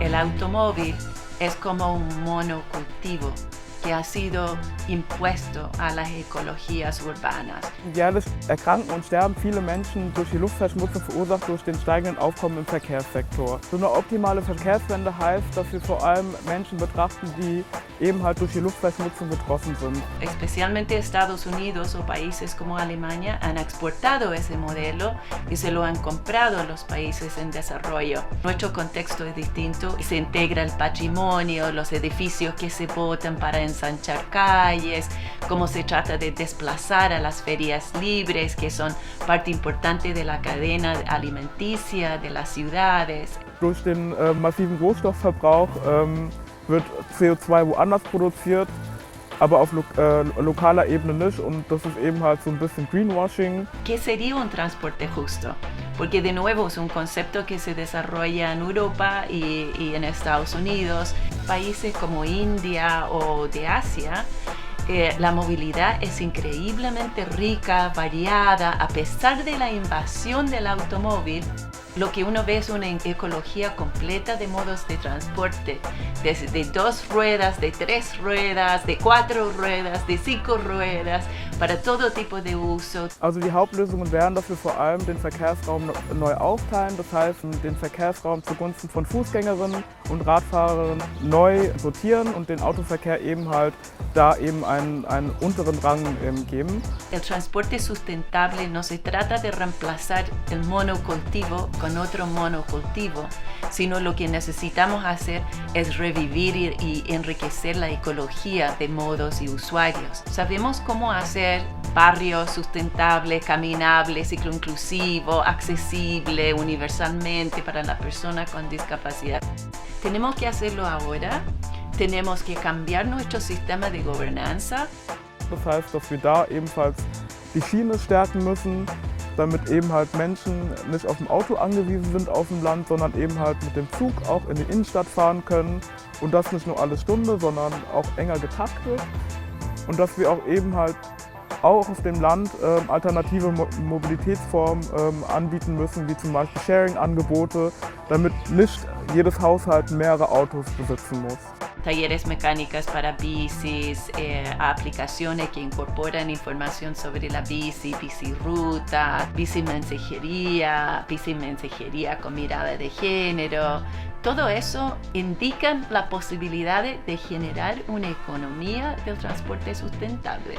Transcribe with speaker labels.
Speaker 1: El automóvil es como un monocultivo que ha sido impuesto a las ecologías urbanas.
Speaker 2: Jährlich erkranken und sterben viele Menschen durch die Luftverschmutzung, verursacht durch den steigenden Aufkommen im Verkehrssektor. So eine optimale Verkehrswende heißt, dass wir vor allem Menschen betrachten, die eben halt durch die Luftverschmutzung betroffen sind.
Speaker 1: Especialmente Estados Unidos o países como Alemania han exportado ese modelo y se lo han comprado a los países en desarrollo. Nuestro contexto es distinto y se integra el patrimonio, los edificios que se botan para ensanchar calles, cómo se trata de desplazar a las ferias libres, que son parte importante de la cadena alimenticia de las ciudades.
Speaker 2: Durch den massiven Rohstoffverbrauch wird CO2 woanders produziert, aber auf lokaler Ebene nicht, und das ist eben halt so ein bisschen Greenwashing.
Speaker 1: ¿Qué sería un transporte justo? Porque de nuevo es un concepto que se desarrolla en Europa y en Estados Unidos. Países como India o de Asia, la movilidad es increíblemente rica, variada, a pesar de la invasión del automóvil. Lo que uno ve es una ecología completa de modos de transporte, desde 2 ruedas, de 3 ruedas, de 4 ruedas, de 5 ruedas, para todo tipo de uso.
Speaker 2: Also die Hauptlösungen wären, dass wir vor allem den Verkehrsraum neu aufteilen, das heißt den Verkehrsraum zugunsten von Fußgängerinnen und Radfahrerinnen neu sortieren und den Autoverkehr eben halt da eben einen unteren Rang geben.
Speaker 1: El transporte sustentable no se trata de reemplazar el monocultivo con otro monocultivo, sino lo que necesitamos hacer es revivir y enriquecer la ecología de modos y usuarios. Sabemos cómo hacer barrios sustentables, caminables, cicloinclusivo, accesible universalmente para la persona con discapacidad. Tenemos que hacerlo ahora. Tenemos que cambiar nuestro sistema de gobernanza.
Speaker 2: Das heißt, dass wir da ebenfalls die Schiene stärken müssen, damit eben halt Menschen nicht auf dem Auto angewiesen sind auf dem Land, sondern eben halt mit dem Zug auch in die Innenstadt fahren können, und das nicht nur alle Stunde, sondern auch enger getaktet, und dass wir auch eben halt auch auf dem Land alternative Mobilitätsformen anbieten müssen, wie zum Beispiel Sharing-Angebote, damit nicht jedes Haushalt mehrere Autos besitzen muss.
Speaker 1: Talleres mecánicas para bicis, aplicaciones que incorporan información sobre la bici, biciruta, bicimensajería con mirada de género. Todo eso indican la posibilidad de generar una economía del transporte sustentable.